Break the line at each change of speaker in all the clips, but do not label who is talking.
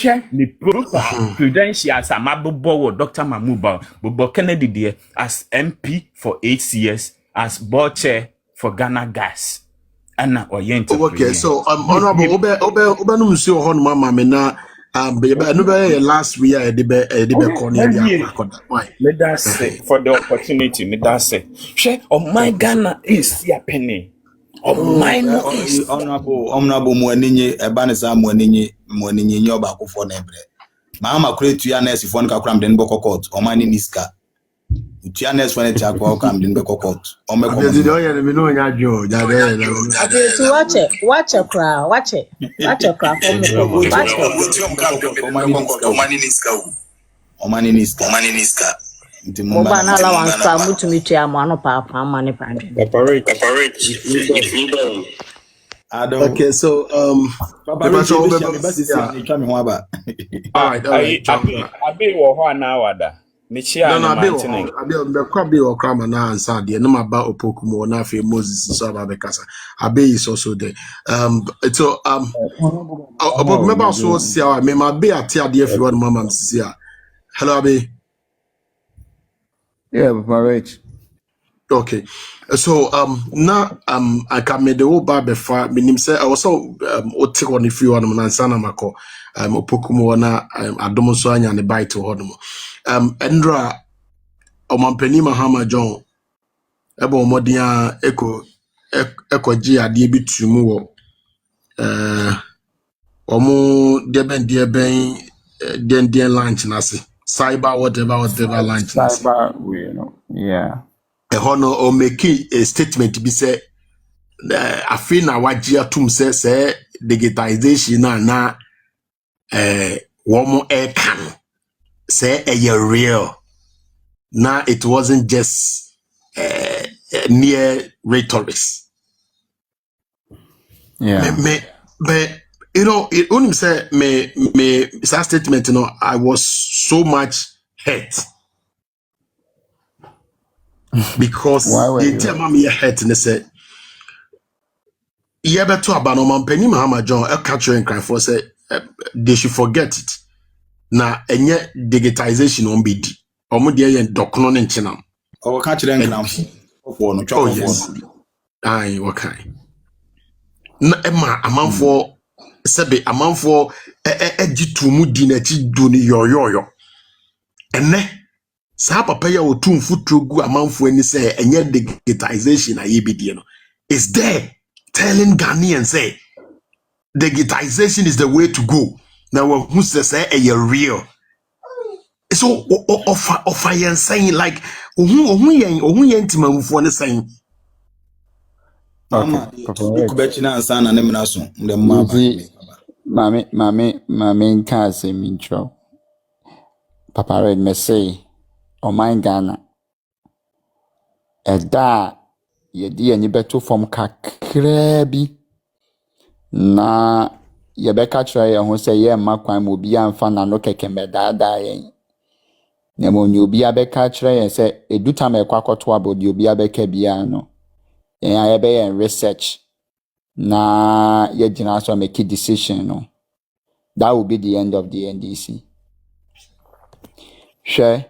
share the proper credentials amabobo Dr. Mamuba Bobo Kennedy there as MP for 8 years, as board chair for Ghana Gas. And
okay, so honorable obe no msi ho no mama me na no be last week I did be corner there. Why?
Let us say for the opportunity, let us say. Share on my Ghana is penny. On my is
honorable Mwaninye Ebanesa Mwaninye nyoba kufo nebre. Mama create ya nesi fon ka kram den boko court o mani niska. Tia nesi fon etia kwa kram den boko court. O me ko.
Dey dey me no nya jo, ja dey.
Watch a crowd, watch it. Watch a crowd for me. Watch
O mani niska.
Oba na la wan fa mutumi tia mo ano papa mani pandwe.
Okay, so
Papa Rich, all
right.
Abi wo ho na wada. Me chia na maintain.
Abi be or crama na answer there. No ma ba opokumo na fe Moses so ba be kasa. Abi is also there. So about remember so see me ma be atia there if you want mama see. Hello Abi.
Yeah, Papa Rich.
Okay. So na I can make the whole bar before minim say I was so take on if you want na sana mako opokumo na adomo so anya ne bite ho no Endra omampani Mahama John ebo omodia eko gi ade bitumu wo omo deben den lunch na se cyber whatever lunch na se
Cyber, you know, yeah.
Hono o make a statement be say afi na waji atum say digitalization na womo e kan say real na it wasn't just near rhetoric.
Yeah.
But you know it only say me that statement, you know, I was so much hurt because the time me hurt and say yeah better about no man penny Mahama John a catcher and cry for say they should forget it. Na enye digitization on be di. Omo de yen dokno ne nchenam.
O ka kire nkram fo no twako
fo. Ai wakai. Na ema amanfo sebe amanfo egitu mu di na chi do ni yoyoyo. Enne sa papa ya otu mfutrogu amanfo ani say enye digitization ayebidie no. Is there telling Ghanaians say digitization is the way to go. Now who say real. So offer yen saying like who yen timamfo ne saying.
Okay,
kubechina ansa na nemna so ndem mama
mame nka se mincho. Papa Red me say o my Ghana eda ye di ani beto from kakra bi na ye be ka kire ye ho say ye makwan mo bi amfa na no keke medada yen. Na mo nyobi abeka kire ye say eduta me kwakoto abodi obi abeka bia no. And I be in research. Na ye jina so make a decision no. That will be the end of the NDC. Share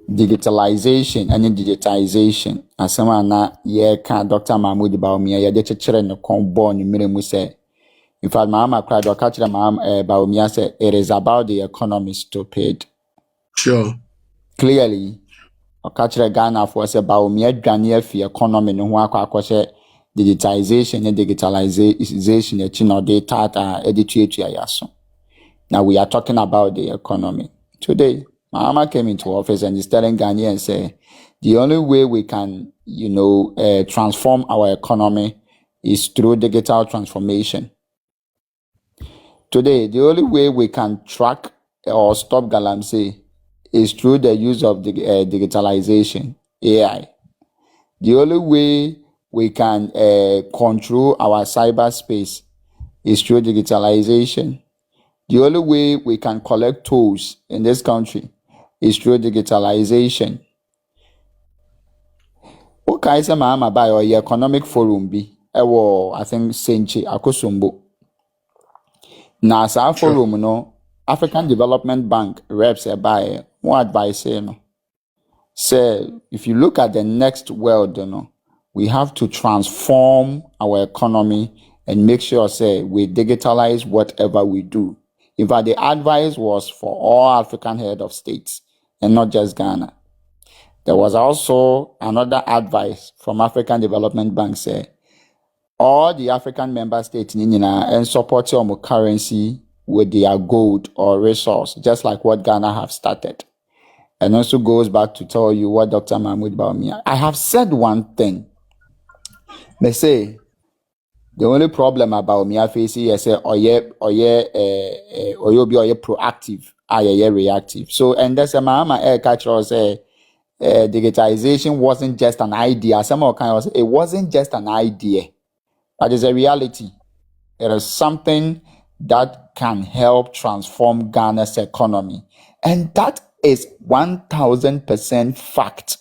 digitalization and digitization. Asama na ye can Dr. Mahmoud Baumia ye de chechere no kon born mu say. In fact, Mama cried or catch Baumia say it is about the economy stupid.
Sure.
Clearly. Okachire Ghana for say Baumia dwane fi economy no ho akwa digitization and digitalization no dey tata edituatu ayaso. Now we are talking about the economy. Today, Mama came into office and is telling Ghanaians say the only way we can, transform our economy is through digital transformation. Today, the only way we can track or stop galamsey is through the use of the digitalization, AI. The only way we can control our cyberspace is through digitalization. The only way we can collect tolls in this country is through digitalization. Okay, so I'm about your economic forum be I think Senche Akosombo. Na sa forum no African Development Bank reps by more advice no. Say if you look at the next world, we have to transform our economy and make sure say we digitalize whatever we do. In fact, the advice was for all African head of states and not just Ghana. There was also another advice from African Development Bank say all the African member states and support your currency with their gold or resource, just like what Ghana have started. And also goes back to tell you what Dr. Mahmoud Baumia. I have said one thing. They say the only problem about me I face is say or you be proactive, I reactive. So and that's a mama air catcher say digitization wasn't just an idea. Some kind of say it wasn't just an idea, but it's a reality. It is something that can help transform Ghana's economy. And that is 1000% fact.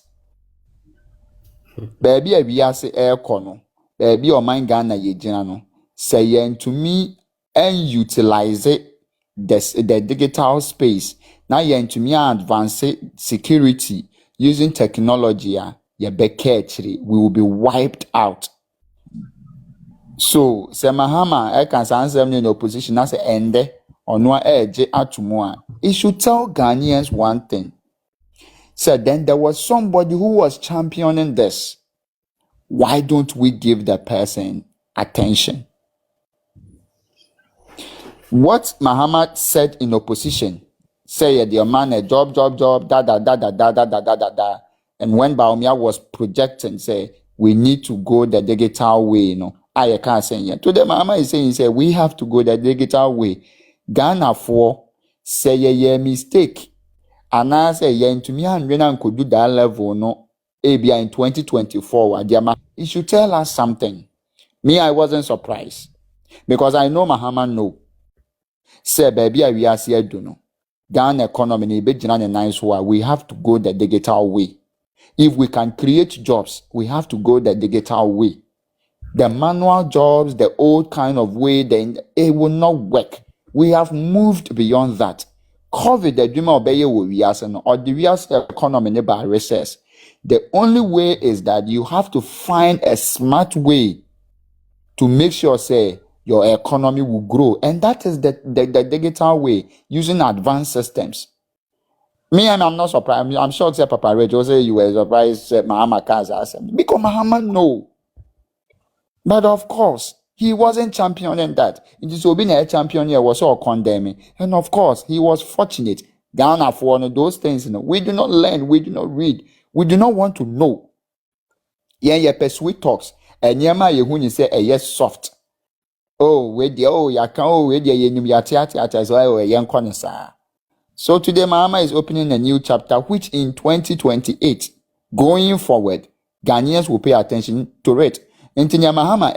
Baby, a wiase aircon no, baby or mine Ghana ye no, say to me and utilize it the digital space. Now yen to me advance security using technology, we will be wiped out. So, se Mahama, I can answer in opposition as a ende or no edge atumua. It should tell Ghanaians one thing. So then there was somebody who was championing this. Why don't we give the person attention? What Mahama said in opposition, say the man a job, da. And when Baumia was projecting, say we need to go the digital way, I can't say yet. Today, Mahama is saying, say we have to go the digital way. Ghana for say ye mistake. And I say yen to me and when could do that level, no. ABI in 2024, it should tell us something. Me, I wasn't surprised because I know Mahama know. Say, baby, we are here do no. Ghana economy, we have to go the digital way. If we can create jobs, we have to go the digital way. The manual jobs, the old kind of way, then it will not work. We have moved beyond that. COVID, the dream of or the economy by recess. The only way is that you have to find a smart way to make sure, say, your economy will grow. And that is the digital way, using advanced systems. Me, I'm not surprised. I'm sure say Papa Rachel say you were surprised Mahama can't ask him. Because Mahama no. But of course, he wasn't championing that. It is being a champion here was all condemning. And of course, he was fortunate. Ghana for one of those things, we do not learn, we do not read, we do not want to know. Yeah, sweet talks. And yama ye say yes soft. Oh, we So today, Mama is opening a new chapter, which in 2028, going forward, Ghanaians will pay attention to it. Mahama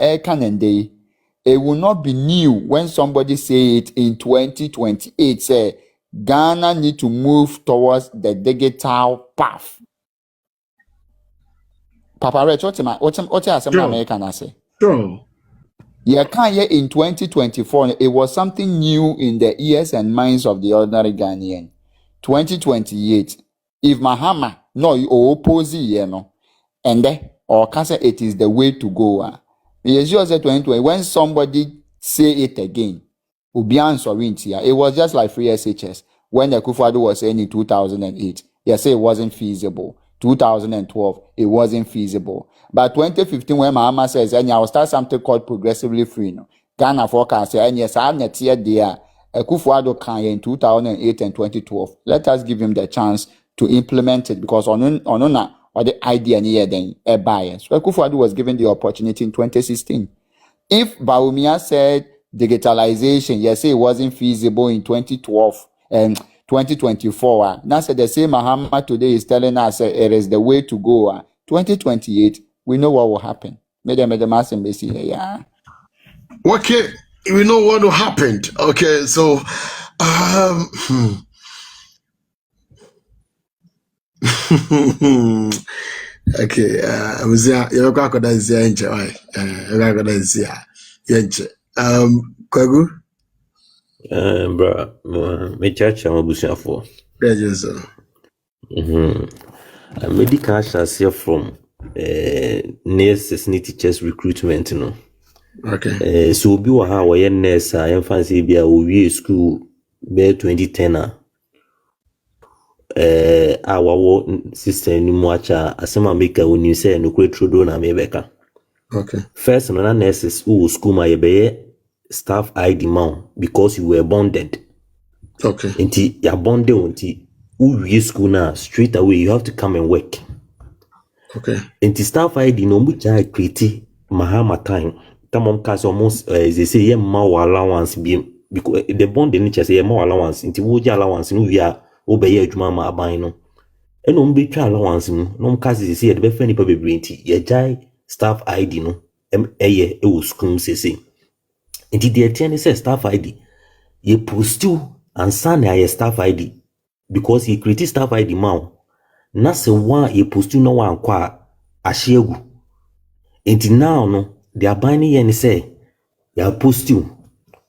it will not be new when somebody say it in 2028. Say Ghana need to move towards the digital path. Papa Rich, what American I say?
Sure.
Yeah, in 2024, it was something new in the ears and minds of the ordinary Ghanaian. 2028, if Mahama no oppose and then or can say it is the way to go. Yes, you say 2020 when somebody say it again, it was just like free SHS when the Akufo-Addo was saying in 2008. Yes, say it wasn't feasible. 2012, it wasn't feasible. But 2015, when Mahama says, and I will start something called progressively free. Ghana forecast, and yes, I'm not here there. Akufo-Addo can in 2008 and 2012. Let us give him the chance to implement it because on the idea near then a bias. So Akufo-Addo was given the opportunity in 2016. If Baumia said digitalization, yes, it wasn't feasible in 2012 and 2024. Now said the same Mahama today is telling us it is the way to go. 2028, we know what will happen. Yeah.
Okay, we know what will happen. Okay, so okay, I was here. You're going to see enjoy. You're going to see Kwagu.
Bra, mechacha mabusuafo.
Yes,
Medical ahyɛ from nurses ne teachers recruitment no.
okay.
So obi wɔ ha a wɔyɛ nurse a yɛmfa sɛ bi a owie school bɛyɛ 2010 a wawɔ system no mu akyɛ a asɛm a meka onim sɛ nokorɛ turodo na mebɛka.
Okay.
First no na nurses wɔ school ma yɛbɛyɛ staff ID ma wo because you were bonded.
Okay.
Nti ya bonde wo nti uwie school na straight away you have to come and work.
Okay.
Nti staff ID no mu jai create mahama time. Tamom case almost they say ye ma allowance bi because the bond in say ye ma allowance nti wo ja allowance no wia wo be ye adwuma ma aban no. Eno mbe twa allowance no no case say ye de be fa nipa bebre nti ye jai staff ID no eye e wo school say. Nti the ten say staff ID ye post you and sign your staff ID because ye create staff ID ma na se one ye post you no one kwa ahyegu. Enti now no the abani ye ne say ya post you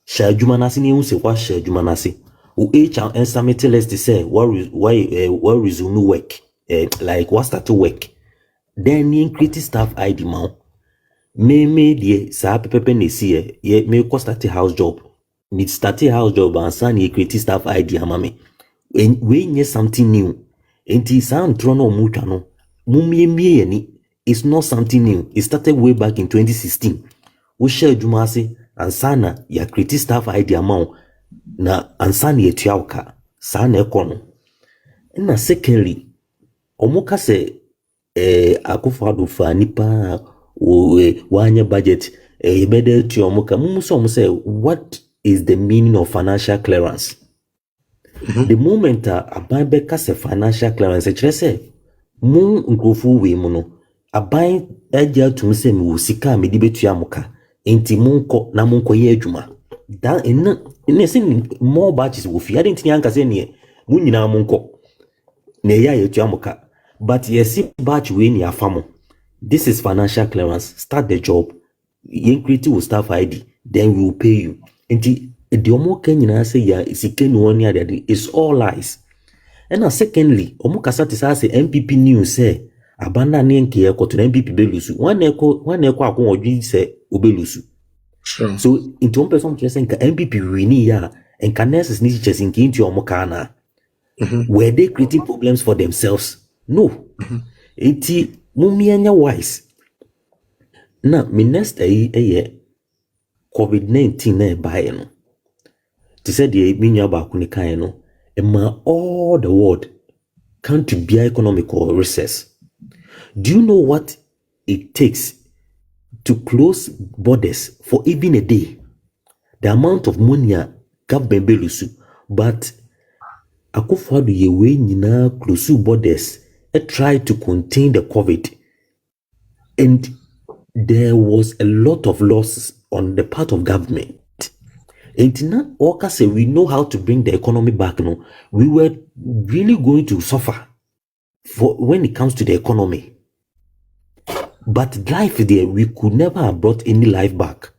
sha adwuma na se ne hu se kwa sha adwuma na se o HR and submit list say what resume work like what start to work then you create staff ID ma me die sa pepepe na see ye me ko start house job need start house job and sign ye create staff ID ama me we nye something new enti sound tro no mu twa no mumie yani it's not something new. It started way back in 2016 we share adwuma ase ansana ya create staff ID ama na ansana ye tuawka sa na ekono na secondly omuka se akufado fa nipa wanya budget yebede tu omuka mumu say what is the meaning of financial clearance. The moment aban beka se financial clearance kire se mu nkrofo we mu no aban agya tum se me wo sika me di betua muka enti munko na munko ye adwuma da in sin more batches wo fi adenti anka se ne mu nyina munko na ya yetua muka but yes batch we ni afamo. This is financial clearance. Start the job. You create your staff ID, then we will pay you. And the omo kenyina say ya sikeni woni ade is all lies. And now secondly, omo kasa ti say NPP news say abanda ne nke ye ko to NPP belusu. One eko akon odwi say obelusu.
Sure.
So into one person just say NPP wini ya and nurses need teachers in into omo kana. Were they creating problems for themselves? No. Eti mumianya wise. Now, my next year, COVID-19 na buy no. They said the minya ba kunika no. Ema all the world come to be economical recess. Do you know what it takes to close borders for even a day? The amount of money government belusu, but akufo do ye we nyina close borders try to contain the COVID, and there was a lot of losses on the part of government. And now, Oka say we know how to bring the economy back. No, we were really going to suffer for when it comes to the economy. But life there, we could never have brought any life back.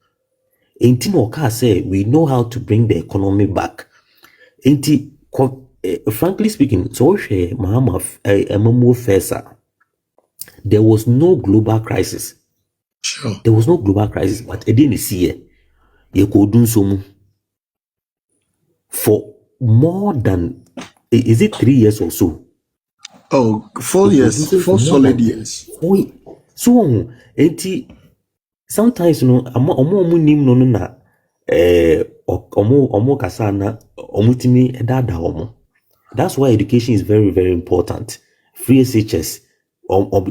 And Oka say we know how to bring the economy back. And frankly speaking, so Mahama Fesa, there was no global crisis.
Sure.
There was no global crisis, but it didn't see it. You could do so for more than, is it 3 years or so?
Oh, 4 years, 4 solid years.
So, sometimes, you know, omo nim no na, omo kasa na, omo timi dada omo. That's why education is very, very important. Free SHS,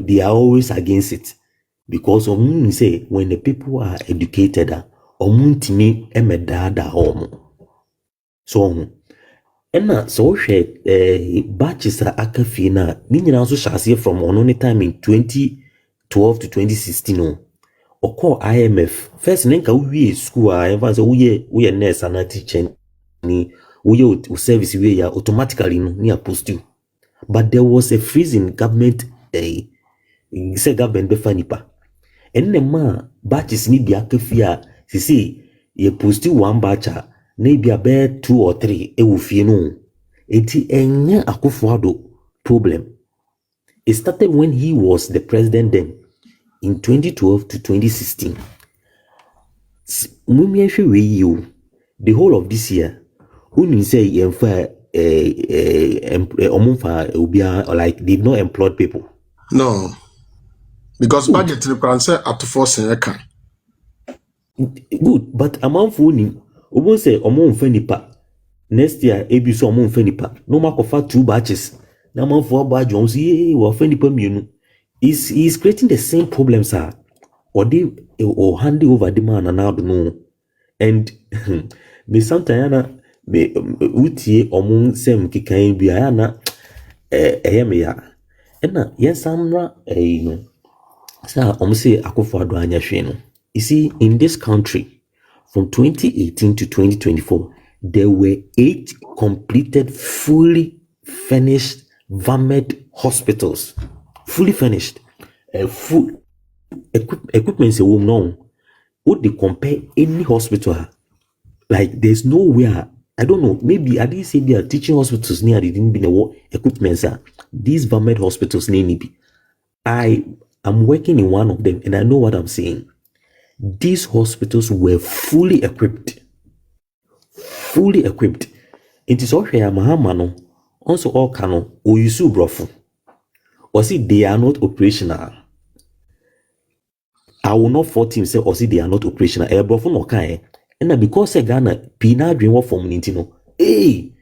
they are always against it. Because say, when the people are educated, omo timi dada omo. So, and so batches are akafi na ni nyina nso hyase from on time in 2012 to 2016 no oko IMF first nka we school a even say we nurse and teacher ni we service we ya automatically no ni post you, but there was a freeze in government say government be fanipa and the ma batches ni bi akafi a say ye post you one batch maybe a bed 2 or 3 will feel no. Eti enye Akufo-Addo problem. It started when he was the president then in 2012 to 2016. The whole of this year, when say like they've not employed people.
No. Because budget requires say at force can.
Good, but amount for him, won't say nipa. Next year, ebi so nipa. No matter for 2 batches. Now amount for batch Jones, nipa mienu. Is creating the same problems, sir. Or they or handing over the man and I don't know. And me sometimes me utie sem kikan bi ayana me ya. Ena yes amra no. Sa say Akufo-Addo anya hwe no. You see, in this country, from 2018 to 2024, there were 8 completed, fully finished VAMED hospitals. Fully finished. Full equipment is a woman now. Would they compare any hospital? Like, there's nowhere. I don't know. Maybe I didn't say they are teaching hospitals near. They didn't be the equipment. These VAMED hospitals, I am working in one of them, and I know what I'm saying. These hospitals were fully equipped. Fully equipped. It is all here, Mahamano. Also, all cano, or you sue brofu. Or see, they are not operational. I will not fault him say, or see, they are not operational. Brofu no kai. And because I Ghana, Pina dream what from Nintino. Hey,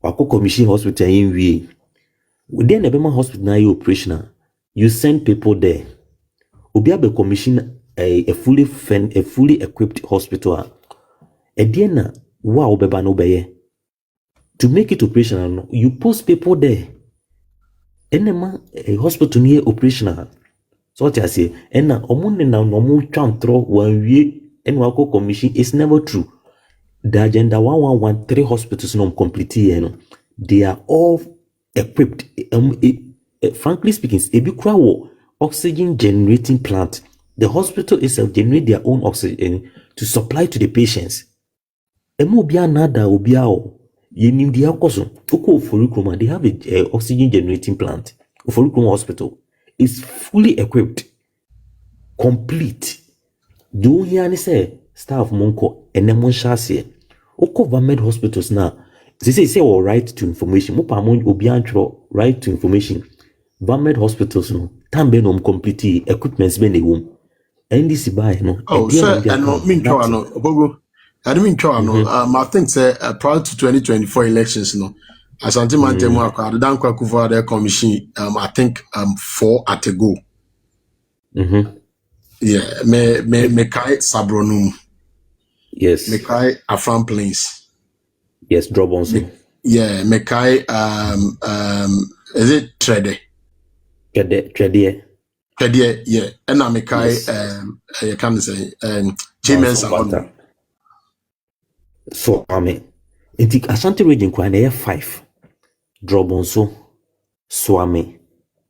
Wako Commission Hospital in we. Then the Bema Hospital now operational. You send people there. Obiabe commission a fully equipped hospital. Ediana wow beba no beye. To make it operational, you post people there. Enema a hospital near operational. So what I say, ena omune na nomu chantro one we enwako commission is never true. The agenda 1113 hospitals no complete here. They are all equipped. Frankly speaking, ebi kura wo oxygen generating plant. The hospital itself generate their own oxygen to supply to the patients. Emu obia nada obia o yenim dia koso. Oko Ofori-Nkrumah, they have a oxygen generating plant. Ofori-Nkrumah Hospital is fully equipped, complete. Do you say staff monko enemon shase? Oko VAMED hospitals now. They say all right to information. Mo pa mon obi antro right to information. VAMED hospitals no tambe no complete equipments be ne wom. NDC buy no.
Oh, sir, and no mean no Obogo. I don't mean I think say prior to 2024 elections, no. Asante Mantemu akwa dan Akufo-Addo commission I think 4 at a go. Yeah, me kai Sabronum.
Yes.
Me kai Afram Plains.
Yes, drop on so.
Yeah, me kai is it Trede?
Trede.
Yeah. And I me kai you can say James Sabron.
So Inti Ashanti region kwa na 5. Drop on so. Swami.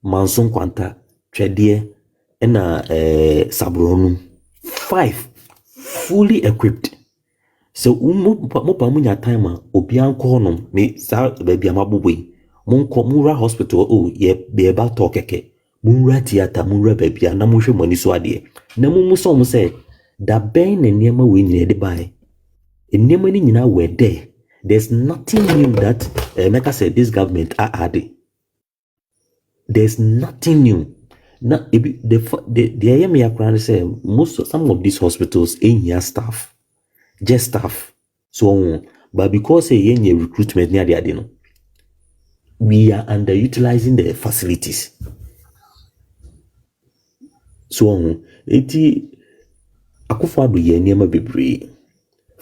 Manson Kwanta. Trede. And Sabronum. 5 fully equipped. So mo pa munya time obi anko no me sa baby amabobwe monko mura hospital ye be ba talk keke mura theater mura baby na mo hwe mani so ade na mo so mo say da ben na niema we nyina de bai niema ni nyina we there. There's nothing new that Mecca said this government are adding. There's nothing new. Now the IME akran say some of these hospitals in here staff. Just staff. So, but because a recruitment near the adeno, we are underutilizing the facilities. So, Akufo-Addo ye niema bebre.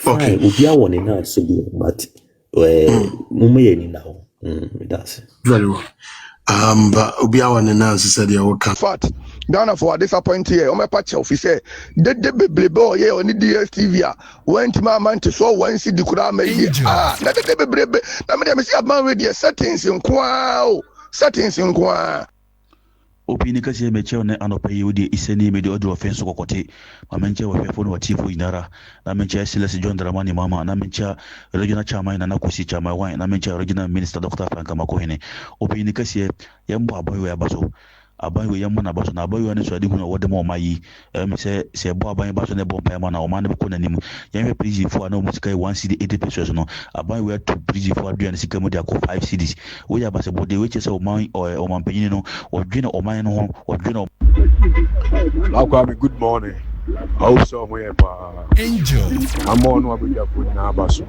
Okay. Obia won na so but mume ye ni now. That's
very well. But obia won na so said you can.
Fact. Ghana for disappoint here. Ome patch officer. De beblebe ye oni DSTV went my man to so one see the kura me na de beblebe na me see man with the settings in kwa.
opini kasi meche ne anopa yudi iseni medio ojo offense kokote mamenche wa fefo wa chifu inara na menche Silas John Dramani mama na menche regional chairman na kusi chairman wa na menche regional minister Dr. Frank Makohene opini kasi yambo aboy we abaso aban we yamma na baso na aboy we ne so adi hu na wode mo mayi se bo aban baso ne bo pa ma na o ma ne ko nanim yamwe prison fo na o musika 1 cd 80 pesos no aban we to prison fo aduane sika mo de akọ 5 cds we ya base bode we chese o man panyin no o dwene o man no ho o dwene
Lakwami, good morning. Also, we have Angel. I'm on what we have put in our basso.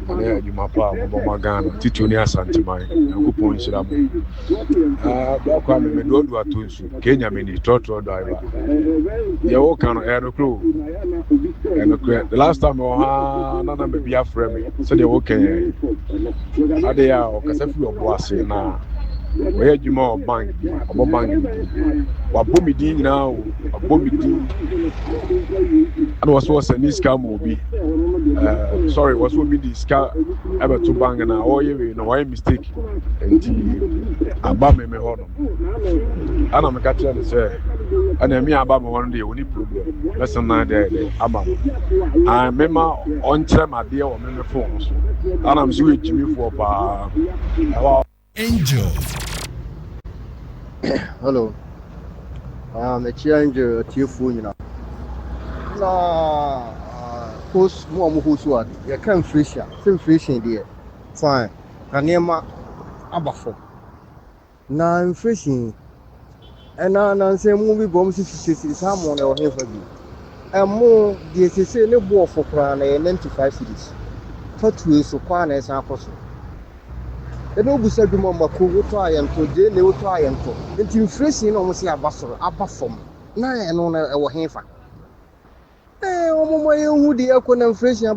And you my pa, my Ghana, Titunia Santimai, and Kupon Shiramu. Lakwami, me do what to Kenya, mini total driver. You all can air the crew. And the last time, none may be a friend. So they okay. They are Casafu of Boissy now. Where you more bank, about bank. What booming now, a booming. And was a new scam movie. Sorry, was will be the scam ever to bang and all you know why mistake. And I bam me honor. And I'm a catcher and say, and then me about one day only problem. Lesson 9 there, Abam. I remember on time my dear or many phones. And I'm sweet Jimmy for Angel.
Hello. I'm a changer Tifu, you know. Who's more who's what? You can't fish, same fishing dear. Fine. Kanema Abafo. Now I'm fishing. And now I'm saying movie bombs is someone or here for you. And more, the say no ball for crown and 95 cities. Touch with so quan as our person. The noble said to Mamma who try and to day, they will try and to. Until freezing almost a bustle, a buffum. Nay, and on our hanfa. Eh, Mamma, who the equal and freezing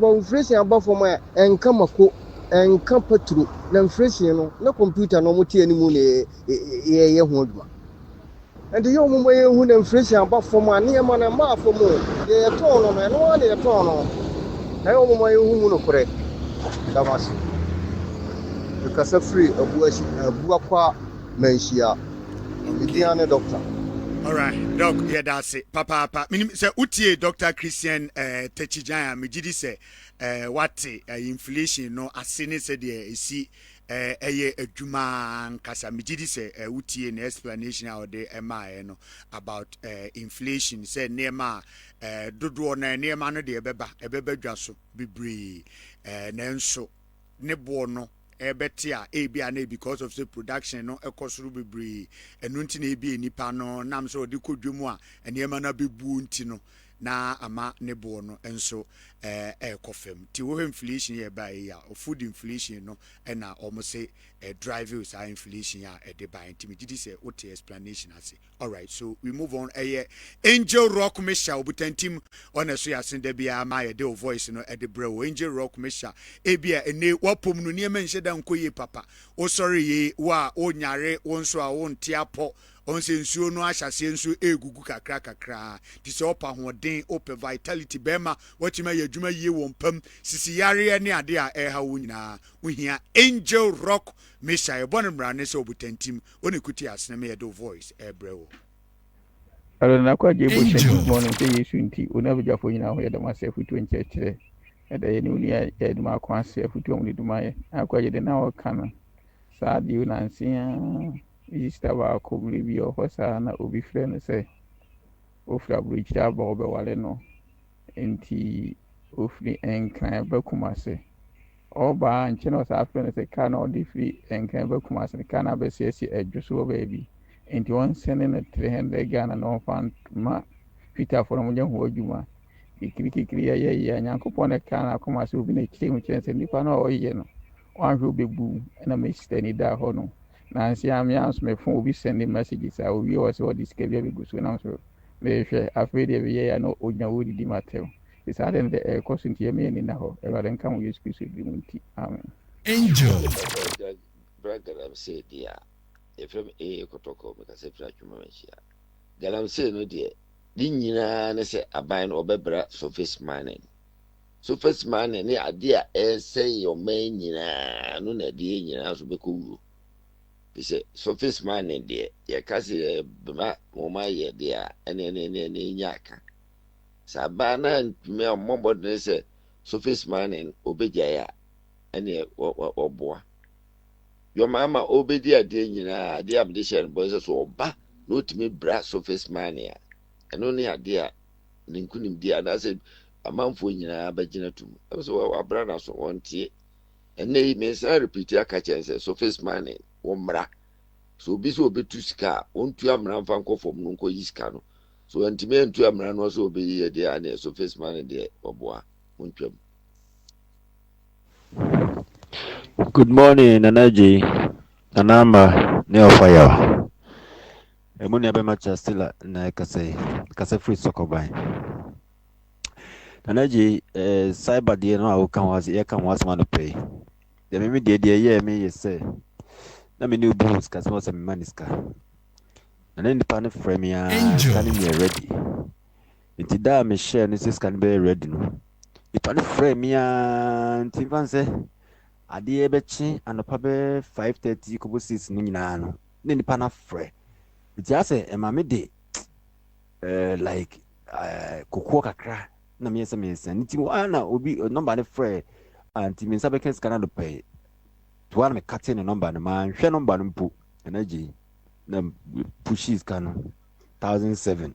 above for my and come a cook and come through. Then freezing, no computer, no muti any moon, a woodman. And the young woman who then freezing above for my near man and ma for more. They are torn on and one they are torn on. I owe my own correct. That was because a free a buakwa menshia Indiana doctor.
All right, doc, yeah, that's it. Papa, minim say utie Dr. Christian Techijan me gidi say what inflation no asene say there see eye adwuma nkasa me gidi say utie na explanation out there no about inflation say nema dodo na nema no de ebeba dwaso bibre nanso ne bo no ebetia ebia na because of the production no ekosuru bebre enu nti na ebia nipa no nam so de kodwemu a enema na bebu nti no na ama ne bo no enso ekofem ti wo inflation ye ba ya food inflation no na omo say drive us inflation ya de ba nti me did say what explanation ase. All right, so we move on. Angel Rock Misha obutantim on so ya send bia ma ye de voice no de bro Angel Rock Misha ebia ene wapom no niam nhye da nkoye papa o sorry ye wa o nyare wonso a won tiapo onse nsuo no ahyase nsuo egugu kakra ti se opa hoden ope vitality bema watima ye adwuma yie won pam sisi yare ne ade a eha wo nyina wohia Angel Rock Misha e bonmra ne se obutantim oni kuti asene me do voice ebrewo
alo na kwa je bo good morning te yesu nti ona be jafo nyina ho ye da masef 20 kire e da ye ni uni e ma kwa asef 20 ni duma ye akwa je de na o kana sa di una nsia Easter ba ko bi o hosa na obi frɛ no sɛ ofra bridge da ba obe wale no enti ofri enkan ba kumase oba nche no sa frɛ no sɛ ka na odi free enkan ba kumase ka na ba siesi adwoso ba bi enti won sene no 300 Ghana no fan ma fita for mo nyaho adwuma ikirikiri ya nyankopɔn ne ka na kumase obi na kire mu kyerɛ sɛ nipa na ɔyɛ no wanhwe obebu na me stani da hɔ no na nsia me ans me phone obi send messages a obi was what this kebia be guso na so me hwɛ afei de be ya no onya wodi di matem isa den de koso ntie me ni na hɔ ewade nka mo Yesu Kristo di munti amen.
Angel Bragaram say dia efrem kotoko me ka se fra twuma machia galam say no de di nyina ne se aban no obebra surface mining ne ade a say your man nyina no na die nyina so be ko say surface mining there ya kasi bema moma ye there ene nyaka sabana me ombo ne say surface mining obeja ya ene oboa your mama obedi ade nyina ade am de share boy so oba no timi bra surface mining eno ne ade a ninkunim dia na say amanfo nyina bagina tum so abra na so wontie ene yi me say repeat aka chense surface mining wo mra so obi so obetu sika ontu amra mfa nkofom no nko yiska no so antime entu amra no so obi ye de ane so face man de oboa ontwam.
Good morning, Nanaji. Nanamba, Neo Fire. Emuni abe macha stila na kase free sokobai. Nanaji, cyber die no awoka wasi ya kan wasi manu pay. De mimi die ye me yese. Na me new boots kase wasa me maniska. Na ni pa ne frame ya kani me ready. Nti da me share ni sis kan be ready no. Ipa ne frame ya nti fanse adeɛ bɛkye anɔpa bɛ 5:30 kɔbɔ 6 no nyinaa no ne nipa na frɛ nti asɛ ɛma me de like kokoɔ kakra na meyɛ sɛ meyɛsɛ nti na obi nɔmba ne frɛ nti me nsa bɛka sika no adɔpɛ toa na mekate ne nɔmba no manhwɛ nɔmba no mpo ɛna gye na pushi sika no 1,007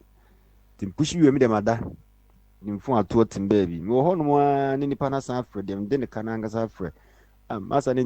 nti pushi wie me dɛm ada nimfo atoɔ tem baabi mewɔ hɔ nom a ne nipa no asan frɛ deɛ mede ne ka no ankasa frɛ masa ne